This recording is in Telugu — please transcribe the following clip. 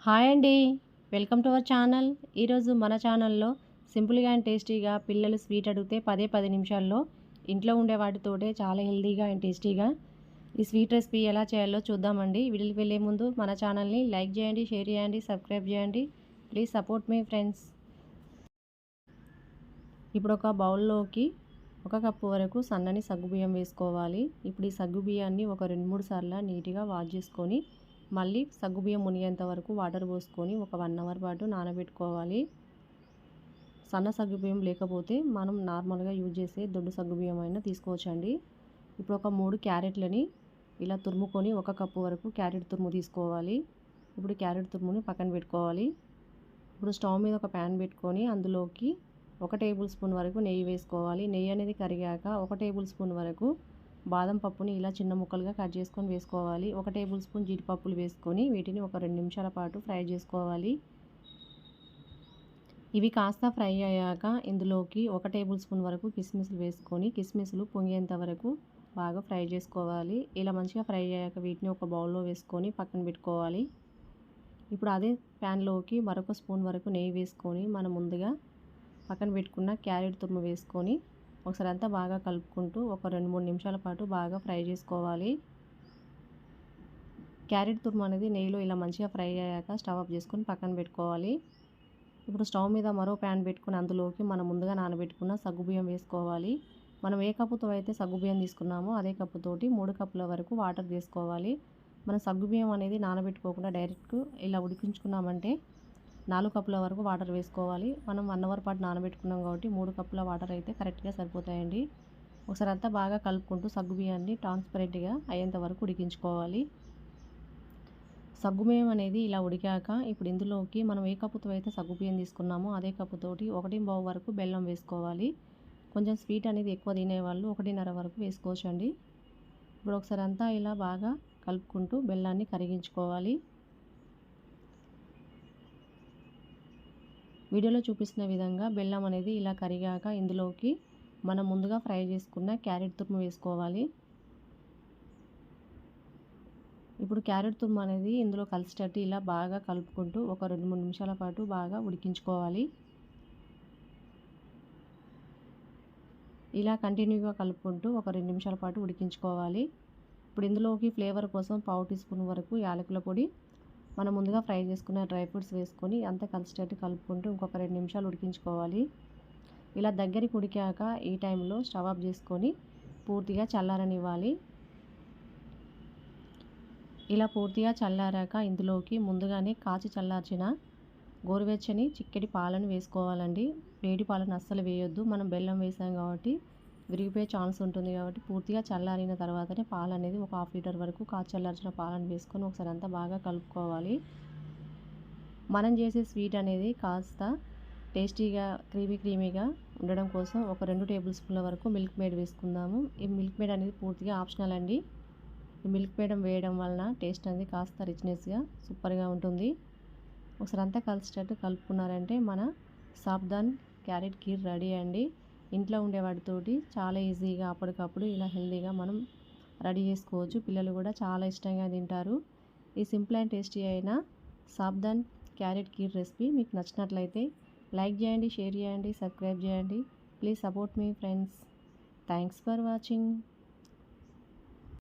హాయ్ అండి. Welcome to our channel. ఈరోజు మన ఛానల్లో సింపుల్గా అండ్ టేస్టీగా పిల్లలు స్వీట్ అడిగితే 10 నిమిషాల్లో ఇంట్లో ఉండే వాటితోటే చాలా హెల్తీగా అండ్ టేస్టీగా ఈ స్వీట్ రెసిపీ ఎలా చేయాలో చూద్దామండి. వీడియోకి వెళ్ళే ముందు మన ఛానల్ని లైక్ చేయండి, షేర్ చేయండి, సబ్స్క్రైబ్ చేయండి. Please support me friends. ఇప్పుడు ఒక బౌల్లోకి 1 కప్పు వరకు సన్నని సగ్గుబియ్యం వేసుకోవాలి. ఇప్పుడు ఈ సగ్గుబియ్యాన్ని ఒక 2-3 సార్లు నీట్గా వాష్ చేసుకొని మళ్ళీ సగ్గుబియ్యం మునిగేంత వరకు వాటర్ పోసుకొని ఒక 1 అవర్ పాటు నానబెట్టుకోవాలి. సన్న సగ్గుబియ్యం లేకపోతే మనం నార్మల్గా యూజ్ చేసే దొడ్డు సగ్గుబియ్యం అయినా తీసుకోవచ్చండి. ఇప్పుడు ఒక 3 క్యారెట్లని ఇలా తురుముకొని 1 కప్పు వరకు క్యారెట్ తురుము తీసుకోవాలి. ఇప్పుడు క్యారెట్ తురుముని పక్కన పెట్టుకోవాలి. ఇప్పుడు స్టవ్ మీద ఒక ప్యాన్ పెట్టుకొని అందులోకి 1 టేబుల్ స్పూన్ వరకు నెయ్యి వేసుకోవాలి. నెయ్యి అనేది కరిగాక 1 టేబుల్ స్పూన్ వరకు బాదం పప్పుని ఇలా చిన్న ముక్కలుగా కట్ చేసుకొని వేసుకోవాలి. 1 టేబుల్ స్పూన్ జీడిపప్పులు వేసుకొని వీటిని ఒక 2 నిమిషాల పాటు ఫ్రై చేసుకోవాలి. ఇవి కాస్త ఫ్రై అయ్యాక ఇందులోకి 1 టేబుల్ స్పూన్ వరకు కిస్మిస్లు వేసుకొని కిస్మిస్లు పొంగేంత వరకు బాగా ఫ్రై చేసుకోవాలి. ఇలా మంచిగా ఫ్రై అయ్యాక వీటిని ఒక బౌల్లో వేసుకొని పక్కన పెట్టుకోవాలి. ఇప్పుడు అదే ప్యాన్లోకి మరొక స్పూన్ వరకు నెయ్యి వేసుకొని మనం ముందుగా పక్కన పెట్టుకున్న క్యారెట్ తురుము వేసుకొని ఒకసారి అంతా బాగా కలుపుకుంటూ ఒక 2-3 నిమిషాల పాటు బాగా ఫ్రై చేసుకోవాలి. క్యారెట్ తురుము అనేది నెయ్యిలో ఇలా మంచిగా ఫ్రై అయ్యాక స్టవ్ ఆఫ్ చేసుకొని పక్కన పెట్టుకోవాలి. ఇప్పుడు స్టవ్ మీద మరో ప్యాన్ పెట్టుకుని అందులోకి మనం ముందుగా నానబెట్టుకున్న సగ్గుబియ్యం వేసుకోవాలి. మనం ఏ కప్పుతో అయితే సగ్గుబియ్యం తీసుకున్నామో అదే కప్పుతోటి 3 కప్పుల వరకు వాటర్ వేసుకోవాలి. మనం సగ్గుబియ్యం అనేది నానబెట్టుకోకుండా డైరెక్ట్ ఇలా ఉడికించుకున్నామంటే 4 కప్పుల వరకు వాటర్ వేసుకోవాలి. మనం 1 అవర్ పాటు నానబెట్టుకున్నాం కాబట్టి 3 కప్పుల వాటర్ అయితే కరెక్ట్గా సరిపోతాయండి. ఒకసారి అంతా బాగా కలుపుకుంటూ సగ్గుబియ్యాన్ని ట్రాన్స్పరెంట్గా అయ్యేంత వరకు ఉడికించుకోవాలి. సగ్గుబియ్యం అనేది ఇలా ఉడికాక ఇప్పుడు ఇందులోకి మనం ఏ కప్పుతో అయితే సగ్గుబియ్యం తీసుకున్నామో అదే కప్పుతోటి 1 వరకు బెల్లం వేసుకోవాలి. కొంచెం స్వీట్ అనేది ఎక్కువ తినేవాళ్ళు 1.5 వరకు వేసుకోవచ్చండి. ఇప్పుడు ఒకసారి అంతా ఇలా బాగా కలుపుకుంటూ బెల్లాన్ని కరిగించుకోవాలి. వీడియోలో చూపిస్తున్న విధంగా బెల్లం అనేది ఇలా కరిగాక ఇందులోకి మనం ముందుగా ఫ్రై చేసుకున్న క్యారెట్ తురుము వేసుకోవాలి. ఇప్పుడు క్యారెట్ తురుము అనేది ఇందులో కలిసేటట్టు ఇలా బాగా కలుపుకుంటూ ఒక 2-3 నిమిషాల పాటు బాగా ఉడికించుకోవాలి. ఇలా కంటిన్యూగా కలుపుకుంటూ ఒక 2 నిమిషాల పాటు ఉడికించుకోవాలి. ఇప్పుడు ఇందులోకి ఫ్లేవర్ కోసం 1/2 టీ స్పూన్ వరకు యాలకుల పొడి, మనం ముందుగా ఫ్రై చేసుకున్న డ్రై ఫ్రూట్స్ వేసుకొని అంతా కలిసేటట్టు కలుపుకుంటూ ఇంకొక 2 నిమిషాలు ఉడికించుకోవాలి. ఇలా దగ్గరికి ఉడికాక ఈ టైంలో స్టవ్ ఆఫ్ చేసుకొని పూర్తిగా చల్లారనివ్వాలి. ఇలా పూర్తిగా చల్లారాక ఇందులోకి ముందుగానే కాచి చల్లార్చిన గోరువెచ్చని చిక్కటి పాలను వేసుకోవాలండి. వేడి పాలను అస్సలు వేయొద్దు. మనం బెల్లం వేసాం కాబట్టి విరిగిపోయే ఛాన్స్ ఉంటుంది కాబట్టి పూర్తిగా చల్లారిన తర్వాతనే పాలు అనేది ఒక 1/2 లీటర్ వరకు కాచి చల్లార్చిన పాలను వేసుకొని ఒకసారి అంతా బాగా కలుపుకోవాలి. మనం చేసే స్వీట్ అనేది కాస్త టేస్టీగా క్రీమీగా ఉండడం కోసం ఒక 2 టేబుల్ స్పూన్ల వరకు మిల్క్ మేడ్ వేసుకుందాము. ఈ మిల్క్ మేడ్ అనేది పూర్తిగా ఆప్షనల్ అండి. ఈ మిల్క్ మేడ్ వేయడం వలన టేస్ట్ అనేది కాస్త రిచ్నెస్గా సూపర్గా ఉంటుంది. ఒకసారి అంతా కలిసేటట్టు కలుపుకున్నారంటే మన సాబ్దాన్ క్యారెట్ కీర్ రెడీ అండి. ఇంట్లో ఉండే వాటితోటి చాలా ఈజీగా అప్పటికప్పుడు ఇలా హెల్తీగా మనం రెడీ చేసుకోవచ్చు. పిల్లలు కూడా చాలా ఇష్టంగా తింటారు. ఈ సింపుల్ అండ్ టేస్టీ అయిన సాబ్దాన్ క్యారెట్ కీర్ రెసిపీ మీకు నచ్చినట్లయితే లైక్ చేయండి, షేర్ చేయండి, సబ్స్క్రైబ్ చేయండి. Please support me friends. Thanks for watching.